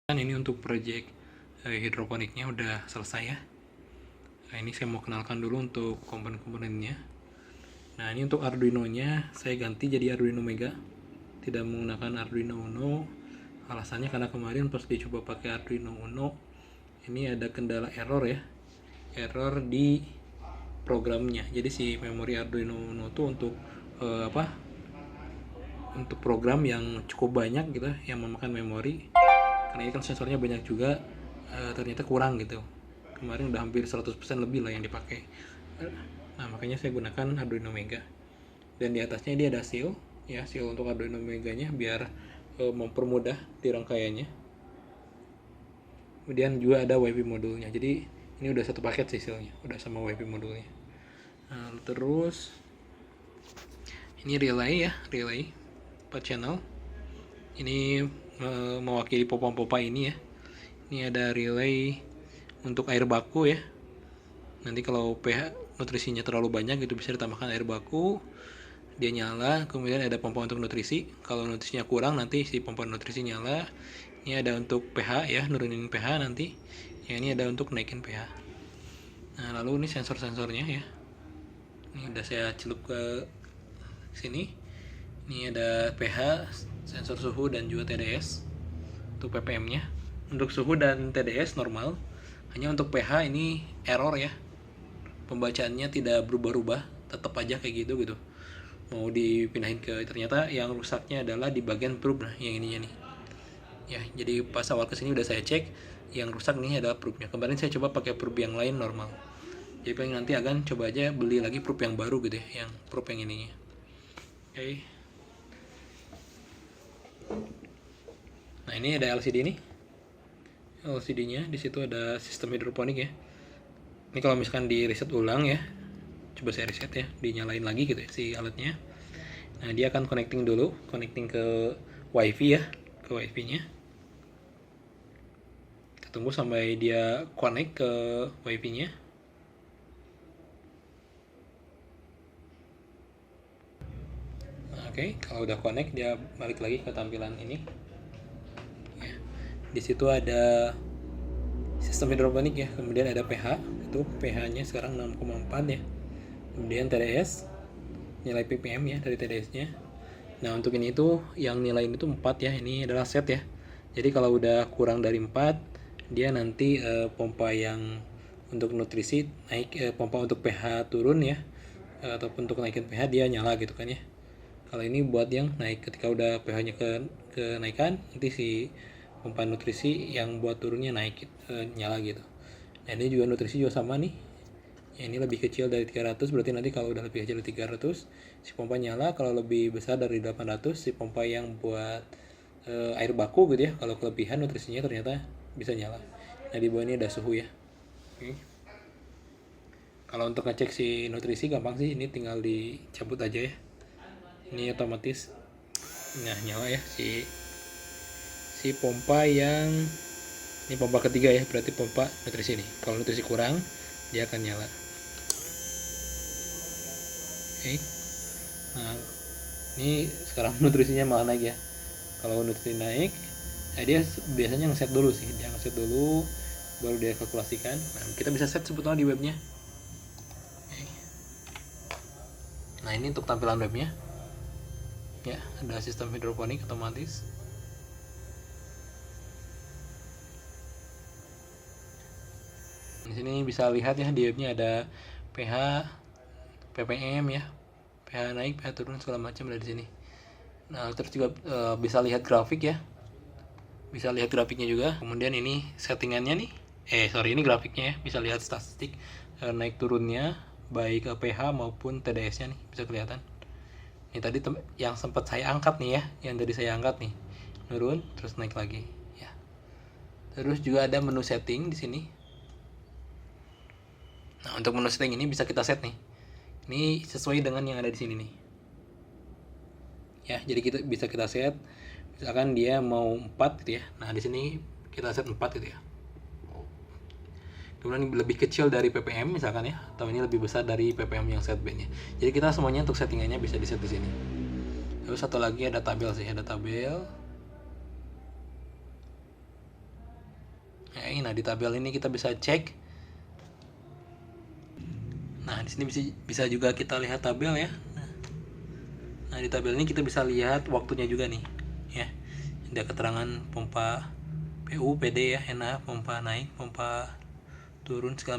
Ini untuk project hidroponiknya udah selesai ya. Nah, ini saya mau kenalkan dulu untuk komponen-komponennya. Nah, ini untuk Arduino-nya saya ganti jadi Arduino Mega. Tidak menggunakan Arduino Uno. Alasannya karena kemarin pas dicoba pakai Arduino Uno, ini ada kendala error ya. Error di programnya. Jadi si memori Arduino Uno tuh untuk untuk program yang cukup banyak gitu, yang memakan memori. Karena ini kan sensornya banyak juga, ternyata kurang gitu. Kemarin udah hampir 100% lebih lah yang dipakai. Nah, makanya saya gunakan Arduino Mega. Dan di atasnya dia ada seal, ya, seal untuk Arduino Meganya biar mempermudah dirangkaiannya. Kemudian juga ada WiFi modulnya. Jadi ini udah satu paket sih sealnya, udah sama WiFi modulnya. Nah, terus ini relay ya, relay 4 channel. Ini mewakili pompa-pompa ini ya. Ini ada relay untuk air baku ya. Nanti kalau pH nutrisinya terlalu banyak itu bisa ditambahkan air baku, dia nyala. Kemudian ada pompa untuk nutrisi. Kalau nutrisinya kurang nanti si pompa nutrisi nyala. Ini ada untuk pH ya, nurunin pH nanti. Ya, ini ada untuk naikin pH. Nah, lalu ini sensor-sensornya ya. Ini udah saya celup ke sini. Ini ada pH, sensor suhu dan juga TDS untuk ppm-nya. Untuk suhu dan TDS normal, hanya untuk pH ini error ya, pembacaannya tidak berubah-ubah, tetap aja kayak gitu. Mau dipindahin ke, ternyata yang rusaknya adalah di bagian probe, nah yang ininya nih ya. Jadi pas awal kesini udah saya cek, yang rusak nih adalah probe-nya. Kemarin saya coba pakai probe yang lain normal, jadi paling nanti akan coba aja beli lagi probe yang baru gitu ya, yang probe yang ininya. Oke. Nah, ini ada LCD nih. LCD-nya di situ ada sistem hidroponik ya. Ini kalau misalkan di reset ulang ya, coba saya reset ya, dinyalain lagi gitu ya si alatnya. Nah, dia akan connecting dulu, connecting ke WiFi ya, ke WiFi-nya. Kita tunggu sampai dia connect ke WiFi-nya. Nah, oke, kalau udah connect dia balik lagi ke tampilan ini. Di situ ada sistem hidroponik ya, kemudian ada pH, itu pH-nya sekarang 6,4 ya. Kemudian TDS, nilai ppm ya dari TDS-nya. Nah, untuk ini tuh yang nilai ini tuh 4 ya, ini adalah set ya. Jadi kalau udah kurang dari 4, dia nanti pompa yang untuk nutrisi naik, pompa untuk pH turun ya, ataupun untuk naikin pH dia nyala gitu kan ya. Kalau ini buat yang naik, ketika udah pH-nya kenaikan, nanti si pompa nutrisi yang buat turunnya naik, nyala gitu. Nah, ini juga nutrisi juga sama nih ya, ini lebih kecil dari 300, berarti nanti kalau udah lebih kecil dari 300 si pompa nyala. Kalau lebih besar dari 800 si pompa yang buat air baku gitu ya, kalau kelebihan nutrisinya ternyata bisa nyala. Nah, di bawah ini ada suhu ya. Oke. Kalau untuk ngecek si nutrisi gampang sih, ini tinggal dicabut aja ya, ini otomatis nah nyala ya si pompa yang ini pompa ketiga ya, berarti pompa nutrisi nih. Kalau nutrisi kurang dia akan nyala. Oke. Nah, ini sekarang nutrisinya malah naik ya. Kalau nutrisi naik, nah dia biasanya ngeset dulu sih, dia ngeset dulu baru dia kalkulasikan. Nah, kita bisa set sebetulnya di webnya. Oke. Nah, ini untuk tampilan webnya ya, ada sistem hidroponik otomatis. Di sini bisa lihat ya, di webnya ada pH, ppm ya, pH naik, pH turun segala macam ada di sini. Nah, terus juga bisa lihat grafik ya, bisa lihat grafiknya juga. Kemudian ini settingannya nih, ini grafiknya ya, bisa lihat statistik naik turunnya baik pH maupun TDS-nya nih, bisa kelihatan. Ini tadi yang sempat saya angkat nih ya, yang tadi saya angkat nih, turun terus naik lagi ya. Terus juga ada menu setting di sini. Nah, untuk menu setting ini bisa kita set nih. Ini sesuai dengan yang ada di sini nih. Ya, jadi kita bisa kita set, misalkan dia mau 4 gitu ya. Nah, di sini kita set 4 gitu ya. Kemudian lebih kecil dari ppm misalkan ya, atau ini lebih besar dari ppm yang set band-nya. Jadi kita semuanya untuk settingannya bisa di set di sini. Terus satu lagi ada tabel sih, ada tabel. Nah, di tabel ini kita bisa cek. Nah, di sini bisa juga kita lihat tabel ya. Nah, di tabel ini kita bisa lihat waktunya juga nih, ya. Ada keterangan pompa PU, PD ya, NA, pompa naik, pompa turun segala